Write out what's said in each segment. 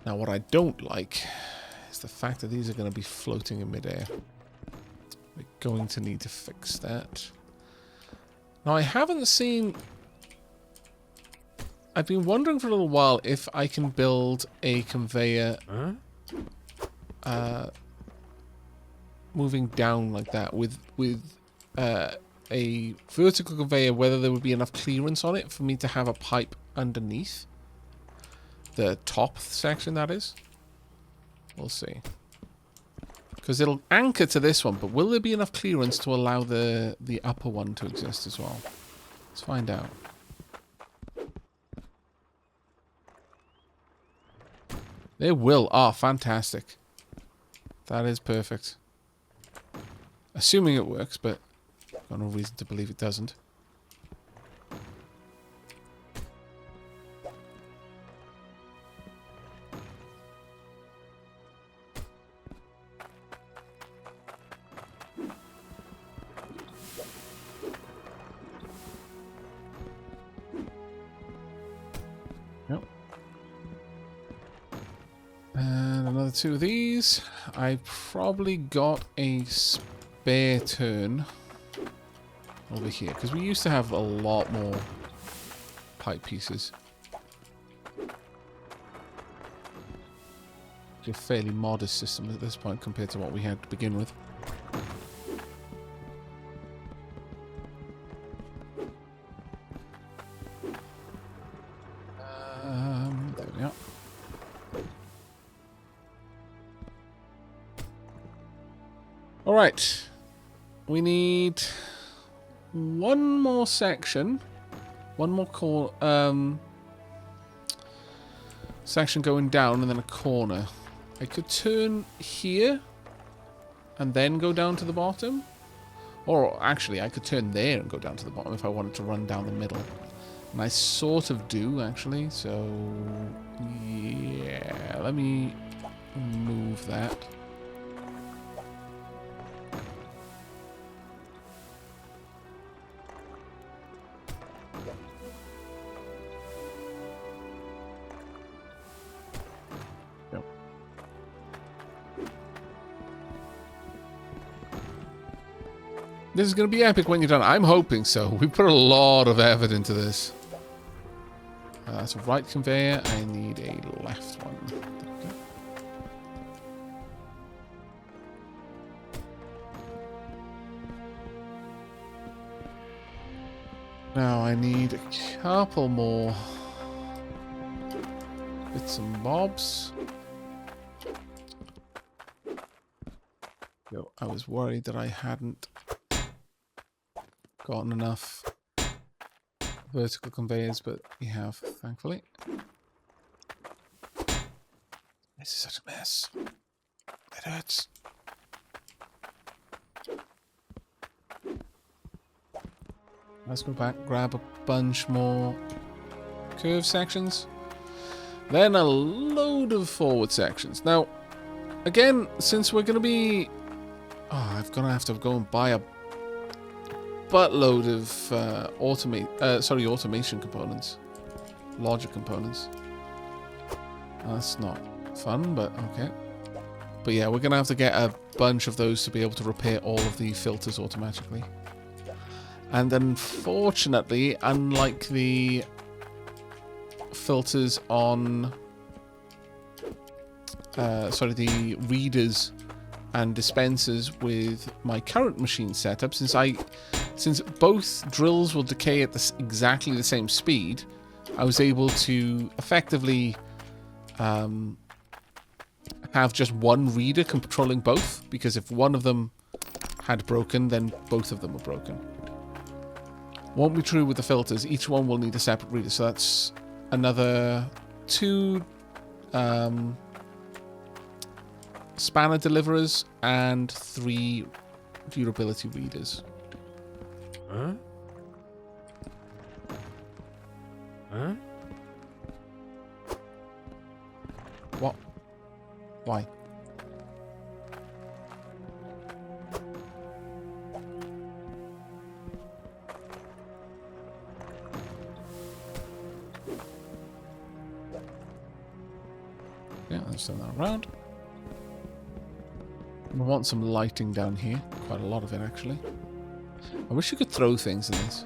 Now, what I don't like is the fact that these are going to be floating in midair. We're going to need to fix that. Now, I haven't seen... I've been wondering for a little while if I can build a conveyor moving down like that with a vertical conveyor, whether there would be enough clearance on it for me to have a pipe underneath the top section, that is. We'll see. Because it'll anchor to this one, but will there be enough clearance to allow the upper one to exist as well? Let's find out. There will. Ah, fantastic. That is perfect. Assuming it works, but I've got no reason to believe it doesn't. Yep. And another 2 of these. I probably got a spare turn over here, because we used to have a lot more pipe pieces. It's a fairly modest system at this point compared to what we had to begin with. There we are. All right. We need one more section, one more section going down, and then a corner. I could turn here and then go down to the bottom, or actually I could turn there and go down to the bottom if I wanted to run down the middle. And I sort of do, actually, so yeah, let me move that. This is going to be epic when you're done. I'm hoping so. We put a lot of effort into this. That's a right conveyor. I need a left one. Now I need a couple more bits and bobs. Yo, I was worried that I hadn't gotten enough vertical conveyors, but we have, thankfully. This is such a mess. It hurts. Let's go back, grab a bunch more curve sections. Then a load of forward sections. Now, again, since we're going to be... Oh, I'm going to have to go and buy a buttload of automation components, logic components. That's not fun, but okay. But yeah, we're gonna have to get a bunch of those to be able to repair all of the filters automatically. And unfortunately, unlike the filters on the readers and dispensers with my current machine setup, since both drills will decay at exactly the same speed, I was able to effectively have just one reader controlling both, because if one of them had broken, then both of them were broken. Won't be true with the filters. Each one will need a separate reader, so that's another 2 spanner deliverers and 3 durability readers. Huh? Huh? What? Why? Yeah. let's turn that around. We want some lighting down here. Quite a lot of it, actually. I wish you could throw things in this.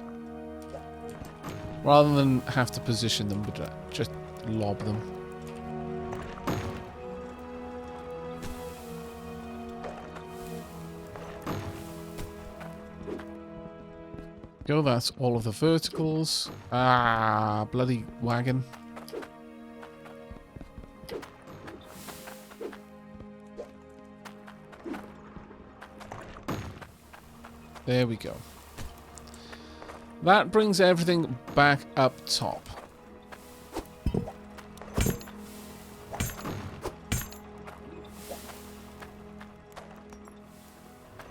Rather than have to position them, but just lob them. Go, that's all of the verticals. Ah, bloody wagon. There we go. That brings everything back up top.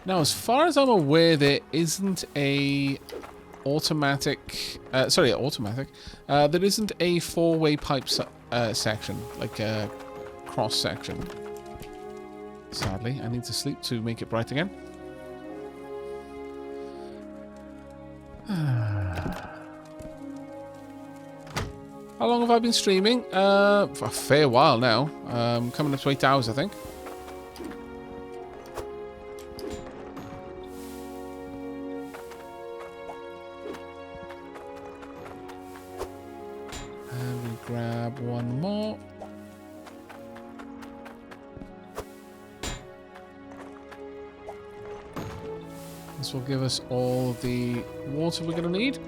Now, as far as I'm aware, there isn't a automatic... automatic. There isn't a four-way pipe section, like a cross-section. Sadly, I need to sleep to make it bright again. How long have I been streaming? For a fair while now. Coming up to 8 hours, I think. And we grab one more. This will give us all the water we're going to need.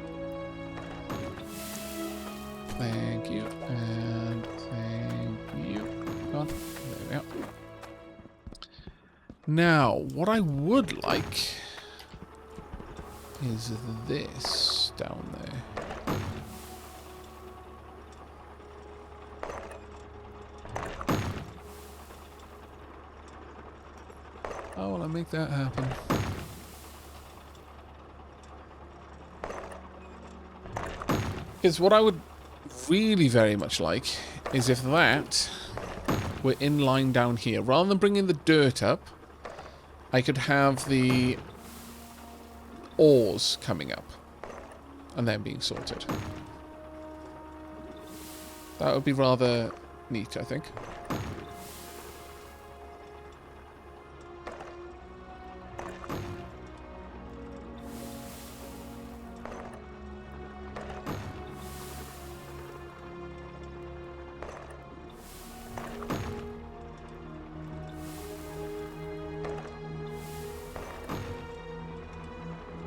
Thank you, and thank you. Come on. There we go. Now, what I would like is this down there. How will I make that happen? Because what I would really very much like is if that were in line down here. Rather than bringing the dirt up, I could have the ores coming up and then being sorted. That would be rather neat, I think.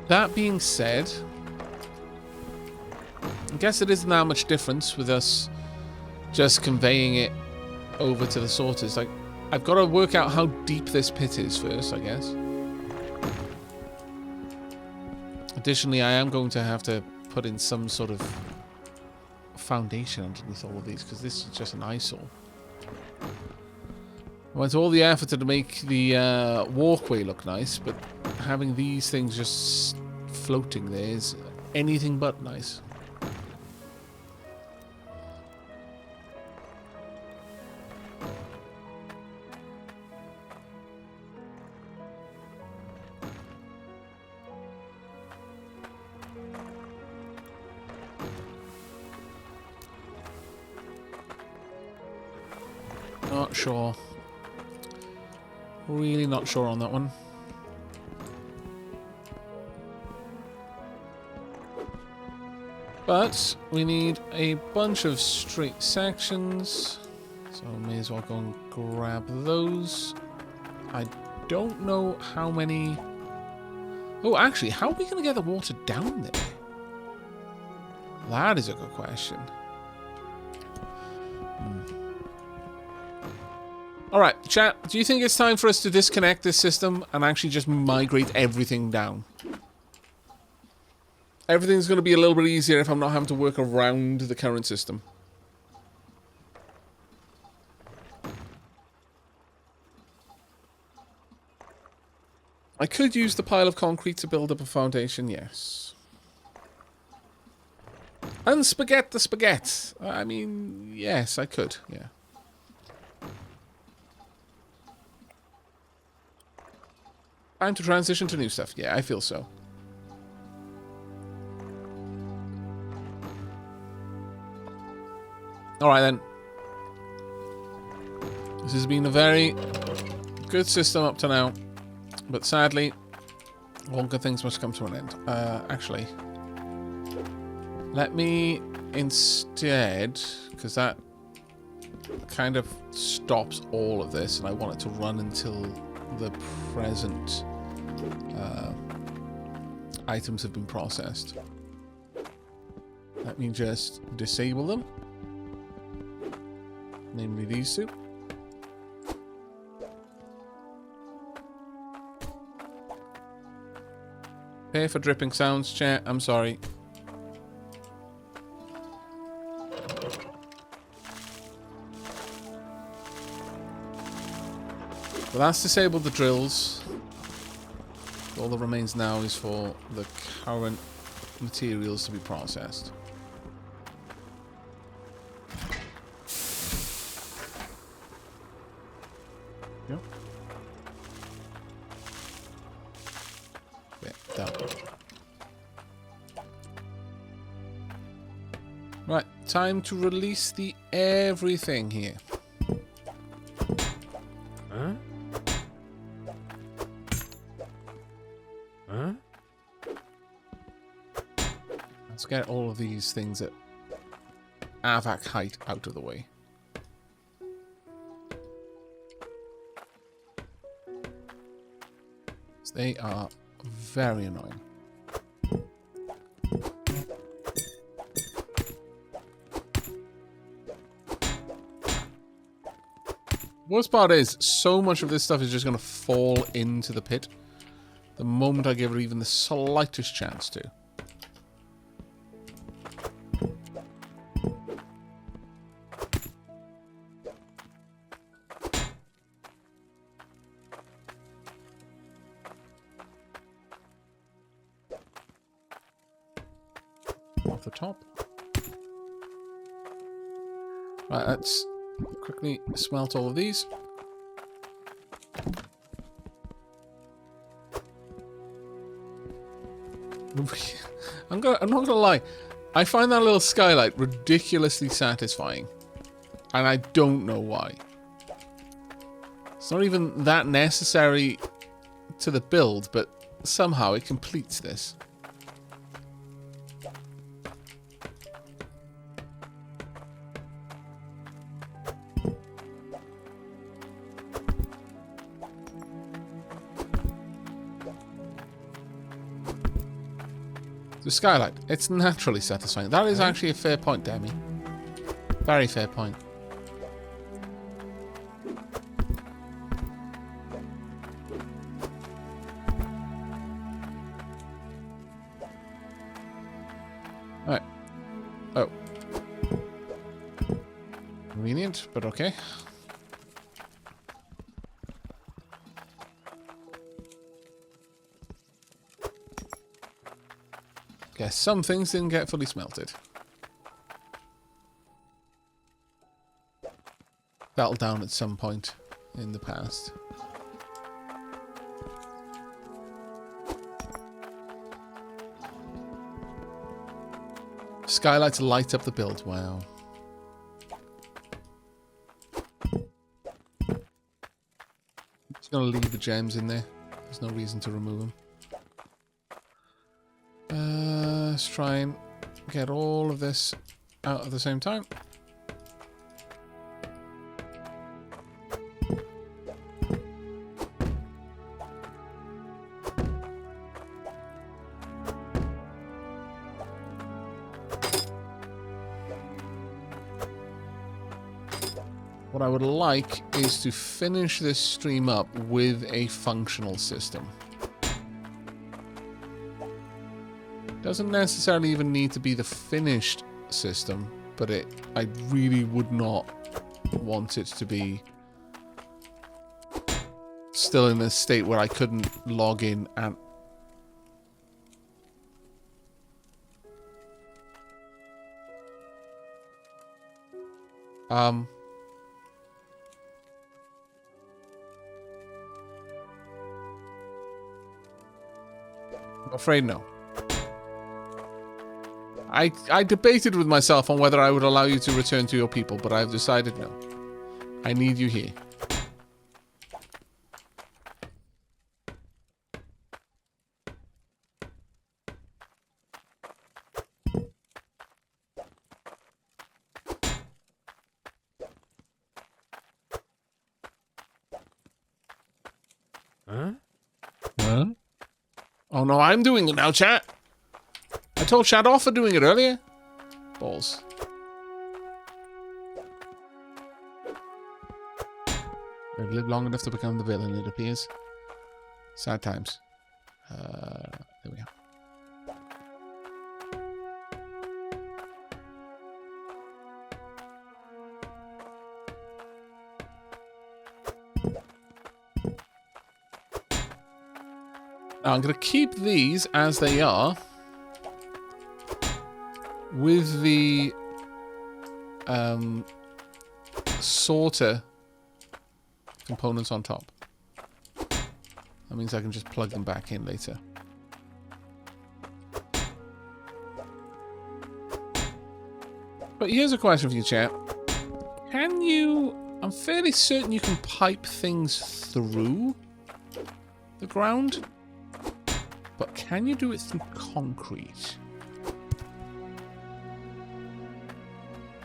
That being said, I guess it isn't that much difference with us just conveying it over to the sorters. Like, I've got to work out how deep this pit is first, I guess. Additionally, I am going to have to put in some sort of foundation underneath all of these, because this is just an eyesore. I went to all the effort to make the walkway look nice, but having these things just floating there is anything but nice. Not sure. Really not sure on that one. But we need a bunch of straight sections, so may as well go and grab those. I don't know how many... Oh, actually, how are we going to get the water down there? That is a good question. Alright, chat, do you think it's time for us to disconnect this system and actually just migrate everything down? Everything's going to be a little bit easier if I'm not having to work around the current system. I could use the pile of concrete to build up a foundation, yes. And spaghetti the spaghetti. I mean, yes, I could, yeah. Time to transition to new stuff. Yeah, I feel so. Alright then. This has been a very good system up to now, but sadly, all good things must come to an end. Actually, let me instead, because that kind of stops all of this, and I want it to run until the present items have been processed. Let me just disable them, namely these two. Pay for dripping sounds, chat. I'm sorry. But that's disabled the drills. All that remains now is for the current materials to be processed. Yep. Yeah, done. Right, time to release the everything here. Huh? Huh? Let's get all of these things at Aavak height out of the way. They are very annoying. Worst part is, so much of this stuff is just going to fall into the pit the moment I give it even the slightest chance to. Off the top. Right, let's quickly smelt all of these. I'm not gonna lie, I find that little skylight ridiculously satisfying, and I don't know why. It's not even that necessary to the build, but somehow it completes this. The skylight, it's naturally satisfying. That is actually a fair point, Demi. Very fair point. Alright. Oh. Convenient, but okay. Guess some things didn't get fully smelted. That'll down at some point in the past. Skylights light up the build. Wow. Just gonna leave the gems in there. There's no reason to remove them. Let's try and get all of this out at the same time. What I would like is to finish this stream up with a functional system. Doesn't necessarily even need to be the finished system, but I really would not want it to be still in a state where I couldn't log in and I'm afraid no. I debated with myself on whether I would allow you to return to your people, but I've decided no. I need you here. Huh? Huh? Oh no, I'm doing it now, chat. I told chat off for doing it earlier. Balls. I've lived long enough to become the villain, it appears. Sad times. There we go. Now I'm going to keep these as they are with the sorter components on top. That means I can just plug them back in later. But here's a question for you, chat. Can you... I'm fairly certain you can pipe things through the ground. But can you do it through concrete?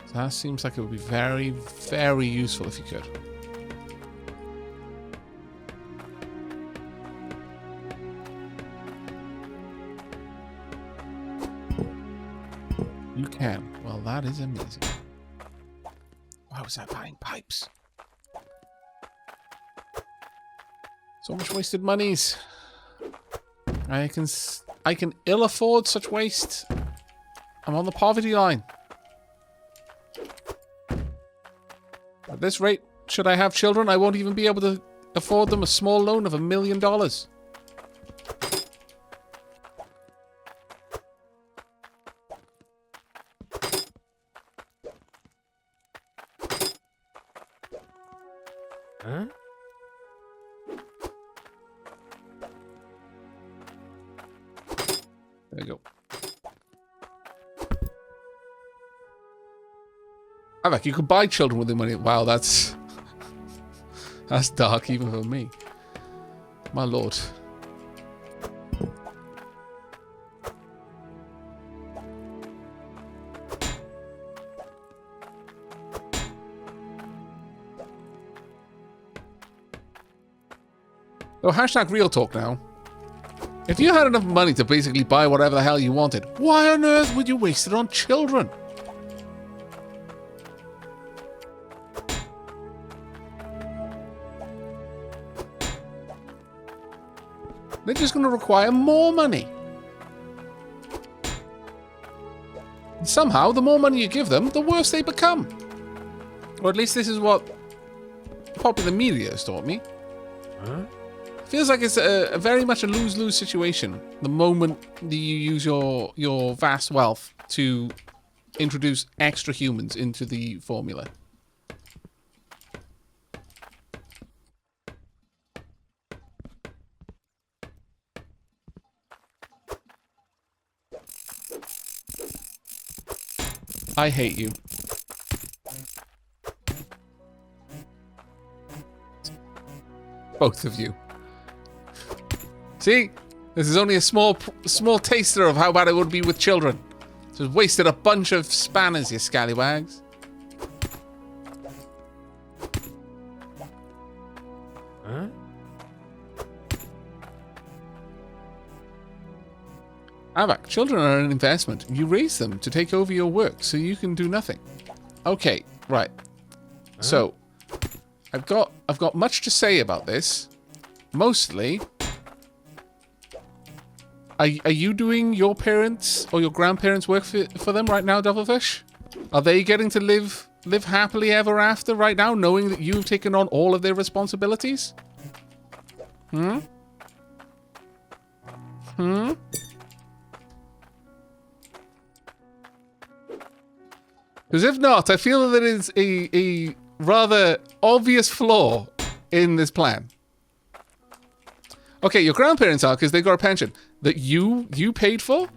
So that seems like it would be very, very useful if you could. You can. Well, that is amazing. Why was I buying pipes? So much wasted monies. I can ill afford such waste. I'm on the poverty line. At this rate, should I have children, I won't even be able to afford them a small loan of $1 million. Huh? There you go. Aavak, you could buy children with the money. Wow, that's dark even for me. My lord. So hashtag real talk now. If you had enough money to basically buy whatever the hell you wanted, why on earth would you waste it on children? They're just going to require more money. And somehow, the more money you give them, the worse they become. Or at least this is what popular media has taught me. Huh? Feels like it's a very much a lose-lose situation the moment that you use your vast wealth to introduce extra humans into the formula. I hate you. Both of you. See? This is only a small taster of how bad it would be with children. Just wasted a bunch of spanners, you scallywags. Huh? Aavak, children are an investment. You raise them to take over your work, so you can do nothing. Okay, right. Huh? So, I've got much to say about this. Mostly, are you doing your parents or your grandparents' work for them right now, Devilfish? Are they getting to live happily ever after right now, knowing that you've taken on all of their responsibilities? Hmm? Hmm? Because if not, I feel that it's a rather obvious flaw in this plan. Okay, your grandparents are because they got a pension that you paid for.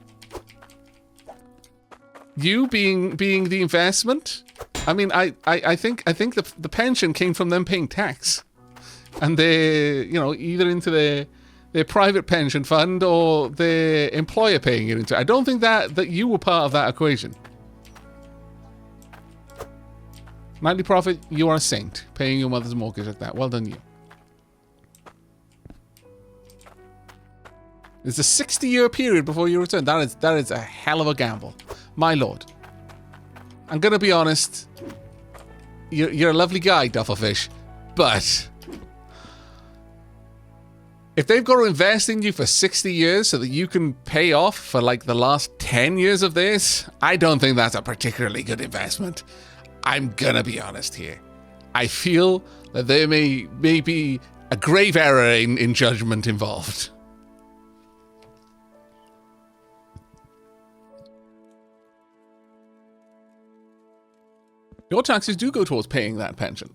You being the investment. I mean, I think the pension came from them paying tax, and they either into their private pension fund or their employer paying it into. I don't think that you were part of that equation. Nightly Prophet, you are a saint, paying your mother's mortgage like that. Well done, you. It's a 60-year period before you return. That is a hell of a gamble. My lord. I'm going to be honest. You're a lovely guy, Duffelfish. But if they've got to invest in you for 60 years so that you can pay off for like the last 10 years of this, I don't think that's a particularly good investment. I'm going to be honest here. I feel that there may be a grave error in judgment involved. Your taxes do go towards paying that pension.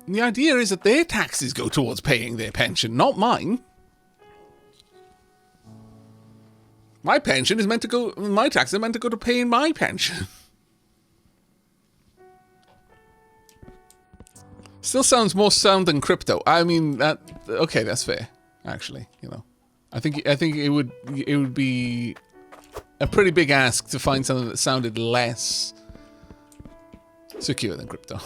And the idea is that their taxes go towards paying their pension, not mine. My pension is meant to go, my taxes are meant to go to paying my pension. Still sounds more sound than crypto. I mean, okay, that's fair, actually, you know. I think it would be a pretty big ask to find something that sounded less secure than crypto.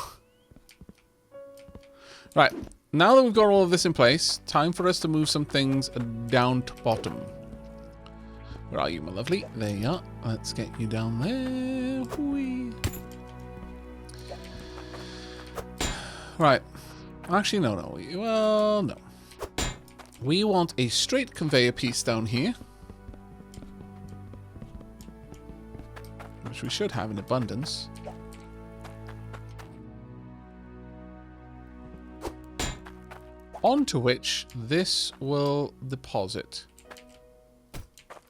Right, now that we've got all of this in place, time for us to move some things down to bottom. Where are you, my lovely? There you are. Let's get you down there. Whee. Right. Actually, no. Well, no. We want a straight conveyor piece down here. Which we should have in abundance. Onto which this will deposit.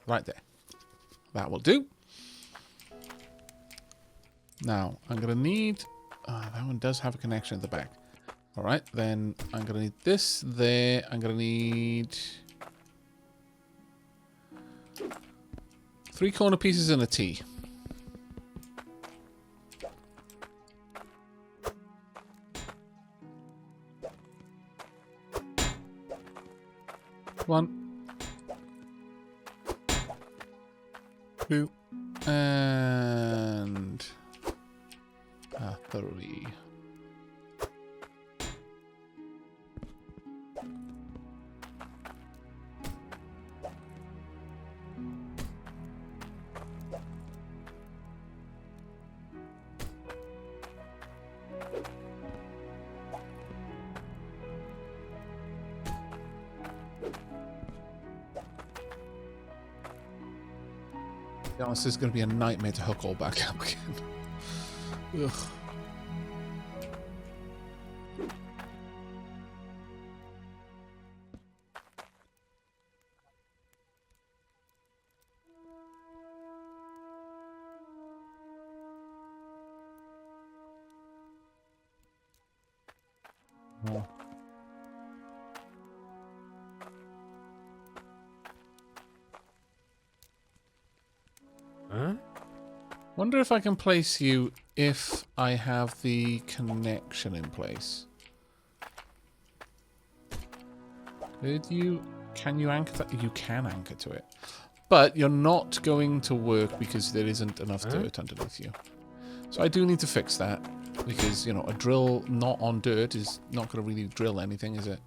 Right there. That will do. Now, I'm going to need... that one does have a connection at the back. Alright, then I'm going to need this there. I'm going to need... 3 corner pieces and a T. One. 2. And... 3. To be honest, this is going to be a nightmare to hook all back up again. Ugh. Oh. Huh? Wonder if I can place you if I have the connection in place. Can you anchor that? You can anchor to it. But you're not going to work because there isn't enough dirt underneath you. So I do need to fix that. Because, you know, a drill not on dirt is not going to really drill anything, is it?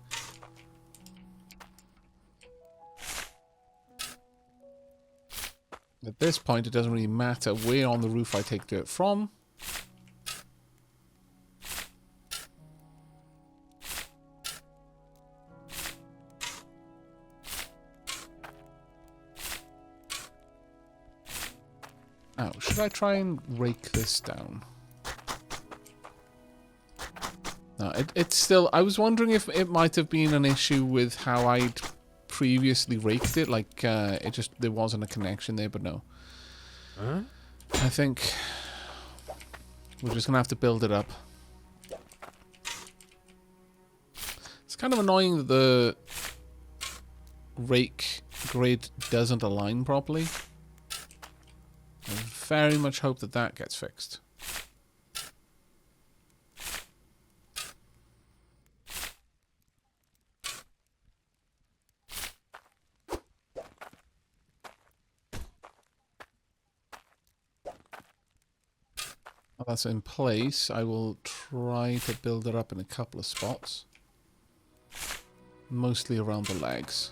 At this point, it doesn't really matter where on the roof I take dirt from. Oh, should I try and rake this down? No, it's still... I was wondering if it might have been an issue with how I'd previously raked it. Like, there wasn't a connection there, but no. Huh? I think we're just going to have to build it up. It's kind of annoying that the rake grid doesn't align properly. I very much hope that that gets fixed. While that's in place, I will try to build it up in a couple of spots. Mostly around the legs.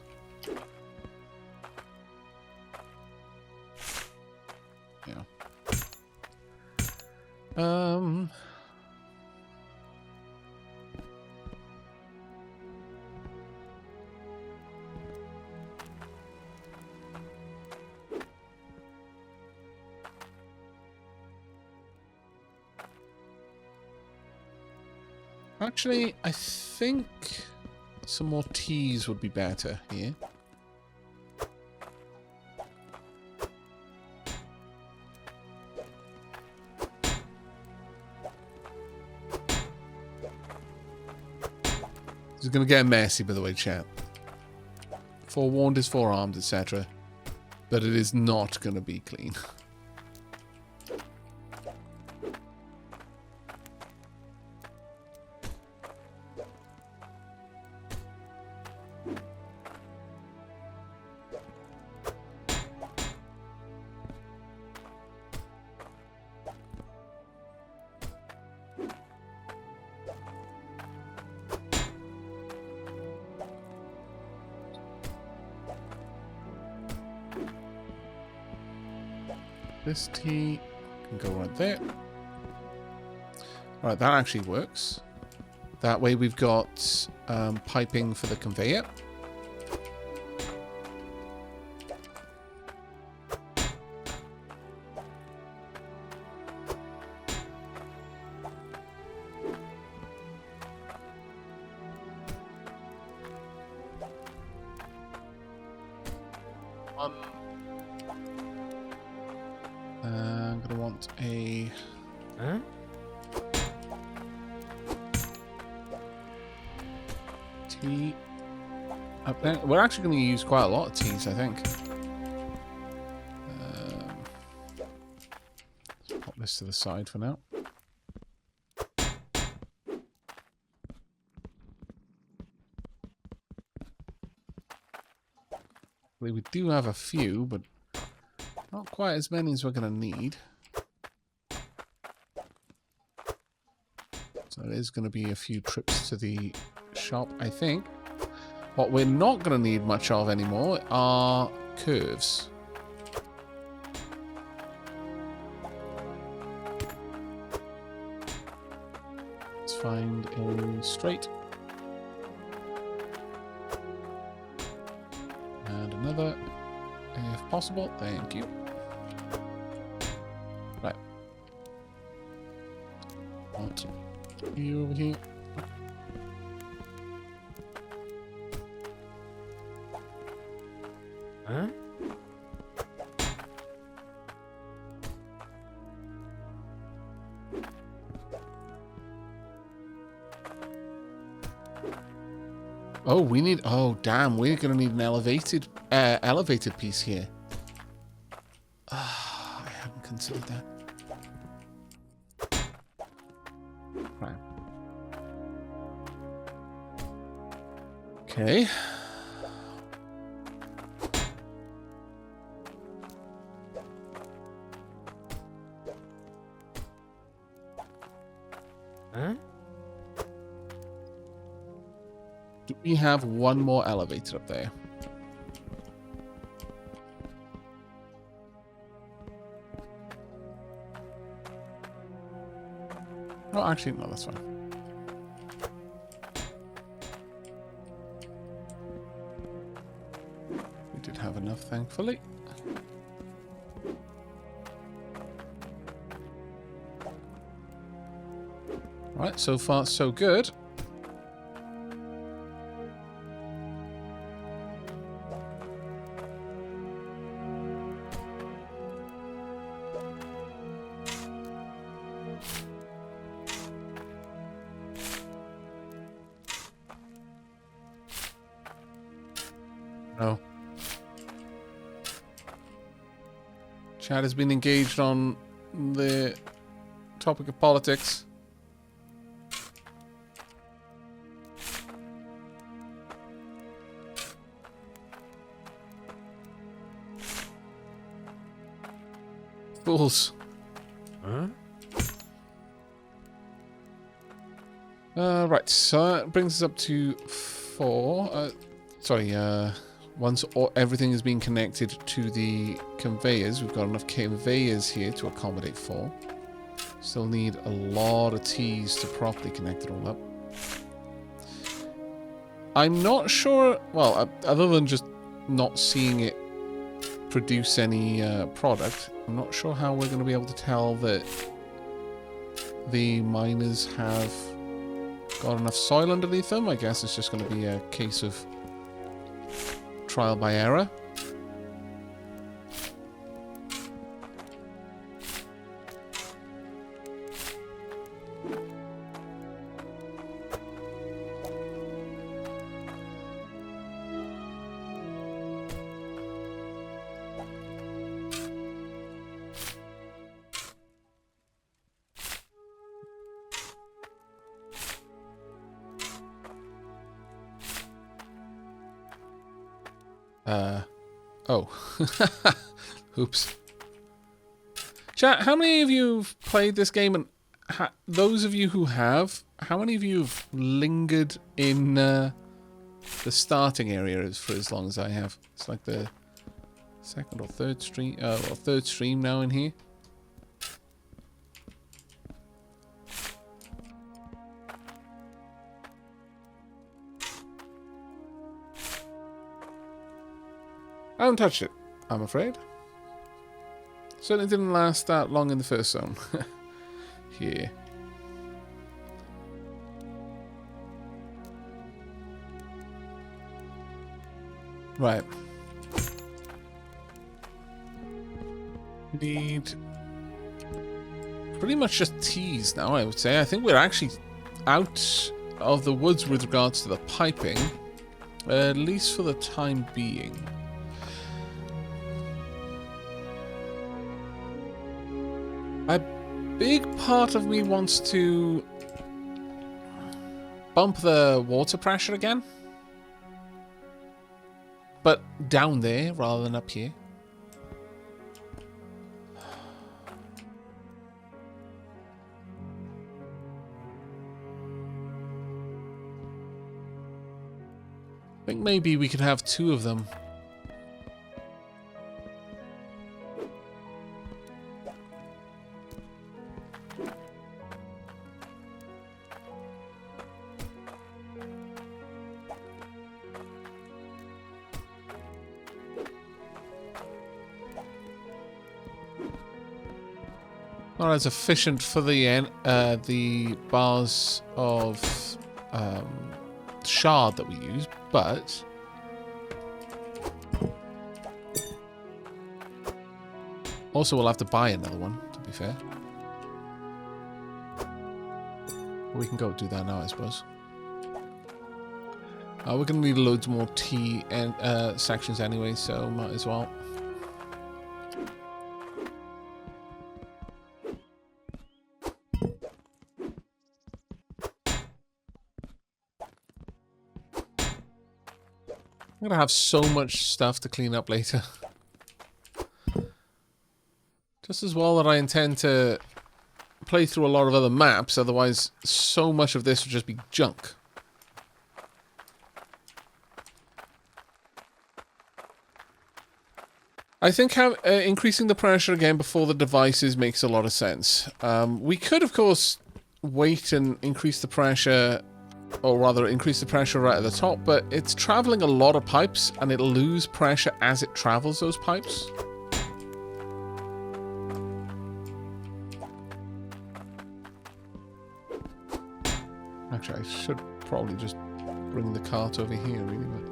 Um... Actually, I think some more teas would be better here. This is going to get messy, by the way, chat. Forewarned is forearmed, etc. But it is not going to be clean. This tea can go right there. Alright, that actually works. That way we've got piping for the conveyor. I'm going to want a... Huh? tea up there. We're actually going to use quite a lot of teas, I think. Let's pop this to the side for now. We do have a few, but not quite as many as we're going to need. So there is going to be a few trips to the shop, I think. What we're not going to need much of anymore are curves. Let's find a straight. And another, if possible. Thank you. Right. Want you over here. Huh? Oh, we need... Oh, damn. We're going to need an elevated piece here. Ah, I hadn't considered that. Right. Okay. Huh? Do we have one more elevator up there? Oh, actually, no, that's fine. We did have enough, thankfully. Right, so far, so good. No. Chad has been engaged on the topic of politics. Fools. Huh? Right, so that brings us up to 4. Once everything has been connected to the conveyors, we've got enough conveyors here to accommodate 4. Still need a lot of T's to properly connect it all up. I'm not sure, well, other than just not seeing it produce any product, I'm not sure how we're going to be able to tell that the miners have got enough soil underneath them. I guess it's just going to be a case of trial by error. Oh. Oops. Chat, how many of you have played this game, and those of you who have, how many of you have lingered in the starting area for as long as I have? It's like the second or third stream, third stream now in here. I haven't touched it, I'm afraid. Certainly didn't last that long in the first zone. Here. Right. Need pretty much just T's now, I would say. I think we're actually out of the woods with regards to the piping, at least for the time being. A big part of me wants to bump the water pressure again, but down there rather than up here. I think maybe we could have two of them. Not as efficient for the bars of shard that we use, but also we'll have to buy another one, to be fair. We can go do that now, I suppose. We're going to need loads more T and sections anyway, so might as well. I'm gonna have so much stuff to clean up later. Just as well that I intend to play through a lot of other maps, otherwise so much of this would just be junk. I think increasing the pressure again before the devices makes a lot of sense. We could, of course, wait and increase the pressure, or rather increase the pressure right at the top, but it's traveling a lot of pipes and it'll lose pressure as it travels those pipes. Actually, I should probably just bring the cart over here, really, but...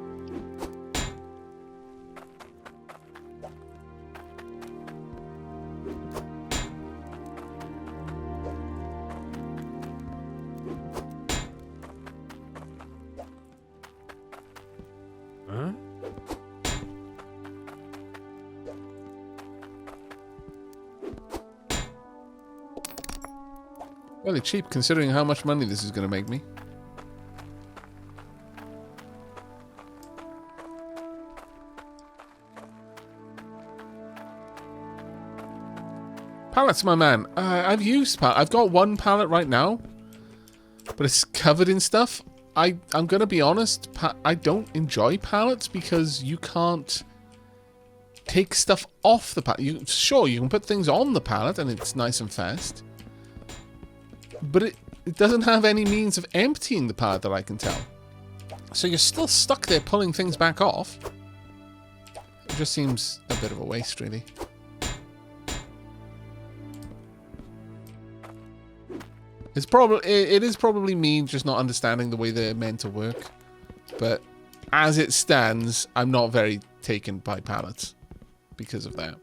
Really cheap considering how much money this is going to make me. Pallets, my man. I've used pallet. I've got one pallet right now, but it's covered in stuff. I'm going to be honest, I don't enjoy pallets because you can't take stuff off the pallet. Sure, you can put things on the pallet and it's nice and fast. but it doesn't have any means of emptying the pallet that I can tell. So you're still stuck there pulling things back off. It just seems a bit of a waste, really. It is probably me just not understanding the way they're meant to work. But as it stands, I'm not very taken by pallets because of that.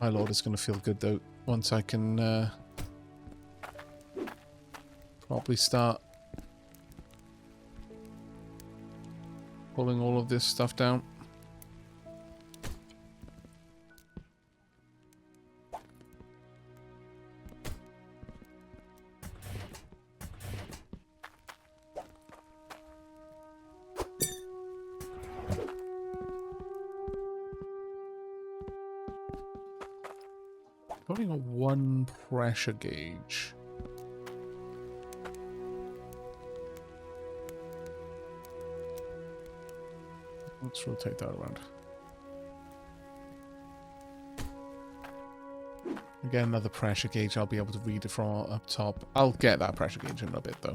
My lord is going to feel good though once I can probably start pulling all of this stuff down. Probably got one pressure gauge. Let's rotate that around. Again, another pressure gauge. I'll be able to read it from up top. I'll get that pressure gauge in a bit, though.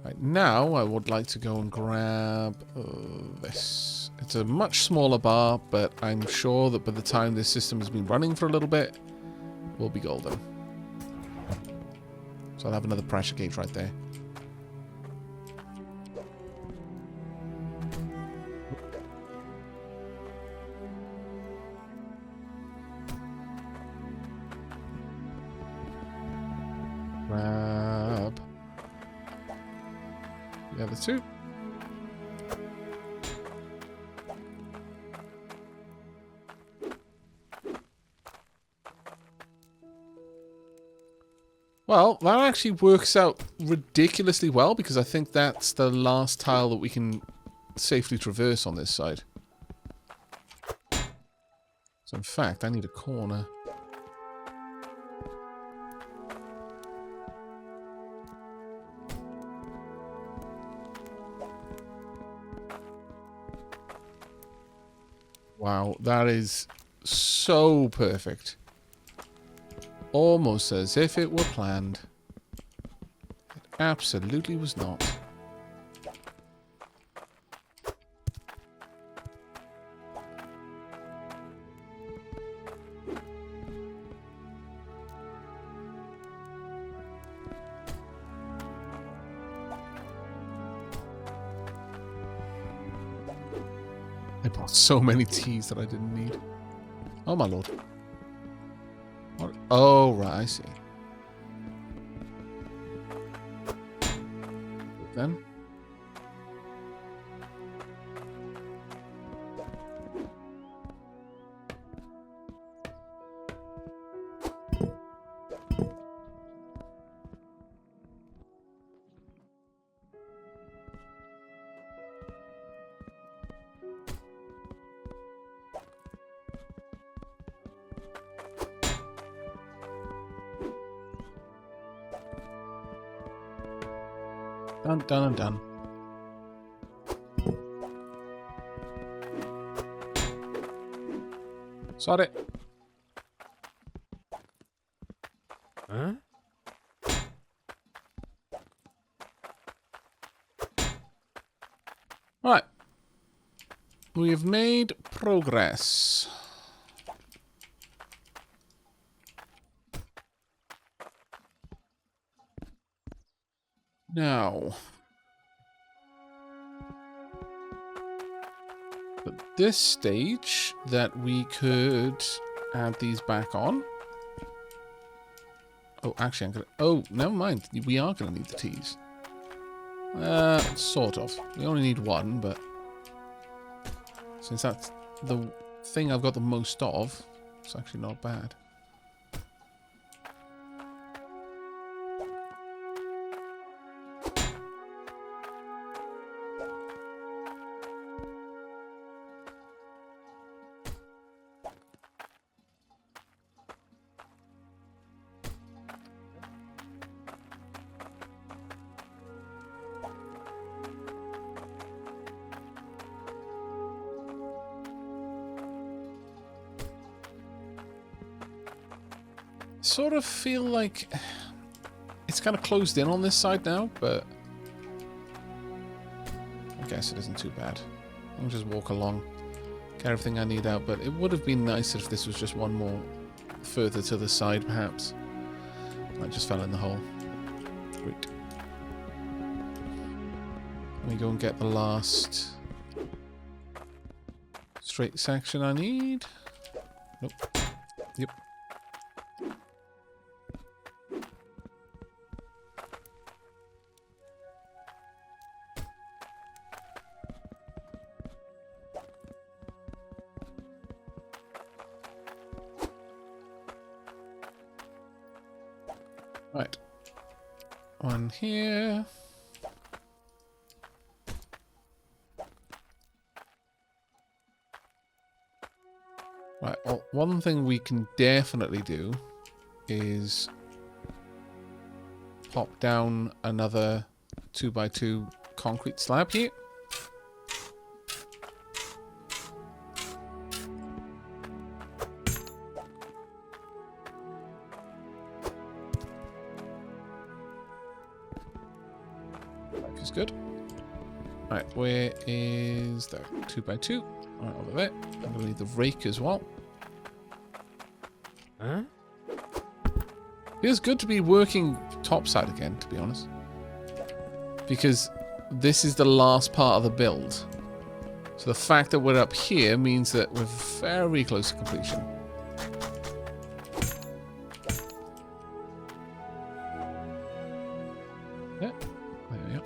Right, now I would like to go and grab this. It's a much smaller bar, but I'm sure that by the time this system has been running for a little bit, we'll be golden. So I'll have another pressure gauge right there. Grab the other two. Well, that actually works out ridiculously well because I think that's the last tile that we can safely traverse on this side. So in fact, I need a corner. Wow, that is so perfect. Almost as if it were planned. It absolutely was not. I bought so many teas that I didn't need. Oh my lord. What? Oh, right, I see. Then. Done, done, and done. Sorry. Huh? Right. We have made progress. Now, at this stage, that we could add these back on. Oh, actually, I'm gonna. Oh, never mind. We are gonna need the teas. Sort of. We only need one, but since that's the thing I've got the most of, it's actually not bad. sort of feel like it's kind of closed in on this side now, but I guess it isn't too bad. I'll just walk along, get everything I need out, but it would have been nicer if this was just one more further to the side, perhaps. I just fell in the hole. Great. Let me go and get the last straight section I need. Nope. Yep. Right. One here. Right, well, one thing we can definitely do is pop down another 2x2 concrete slab here. Life is good. Right, where is the 2x2? Right, over there. I'm going to need the rake as well. Huh? Feels good to be working topside again, to be honest. Because this is the last part of the build. So the fact that we're up here means that we're very close to completion. Yeah, there we go.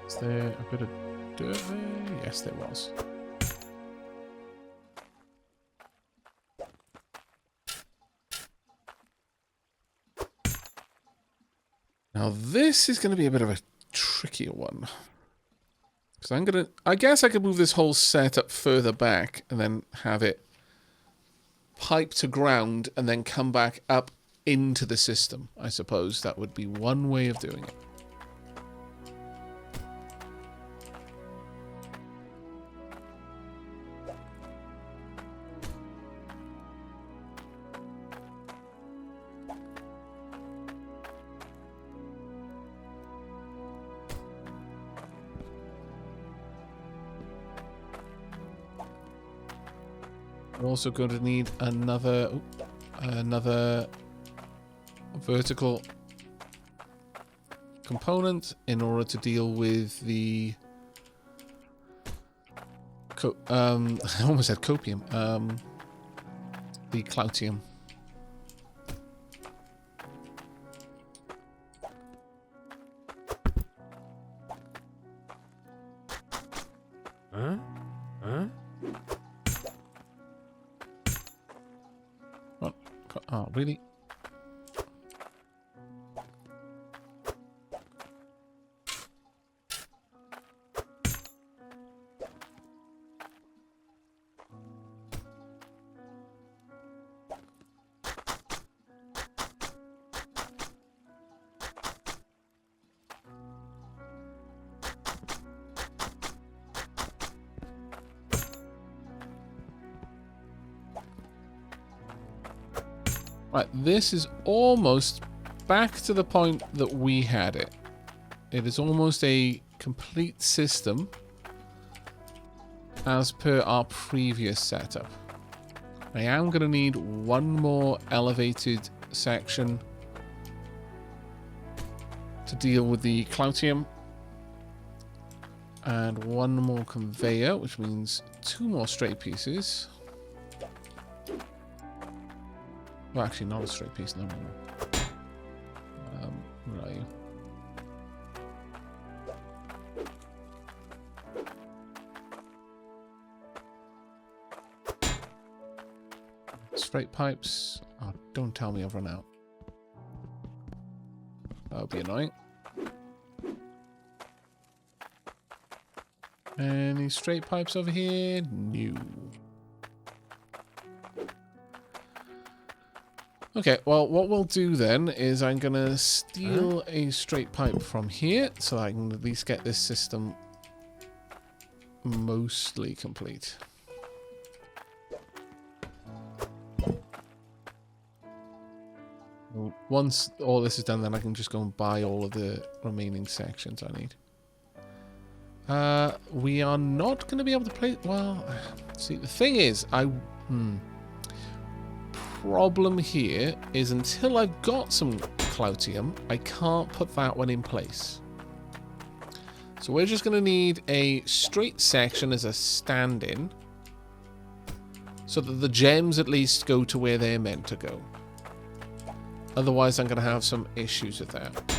Is there a bit of dirt there? Yes, there was. Now this is going to be a bit of a trickier one. Because I guess I could move this whole setup further back and then have it pipe to ground and then come back up into the system. I suppose that would be one way of doing it. We're also going to need another vertical component in order to deal with the I almost said copium. The cloutium. Huh? Huh? Oh, really? Right, this is almost back to the point that we had it. It is almost a complete system as per our previous setup. I am going to need one more elevated section to deal with the cloutium. And one more conveyor, which means two more straight pieces. Well, actually, not a straight piece, no more. Where are you? Straight pipes. Oh, don't tell me I've run out. That would be annoying. Any straight pipes over here? No. Okay, well, what we'll do then is I'm going to steal a straight pipe from here so I can at least get this system mostly complete. Once all this is done, then I can just go and buy all of the remaining sections I need. We are not going to be able to play... Well, see, the thing is, problem here is until I've got some Cloutium, I can't put that one in place. So we're just going to need a straight section as a stand-in, so that the gems at least go to where they're meant to go. Otherwise, I'm going to have some issues with that.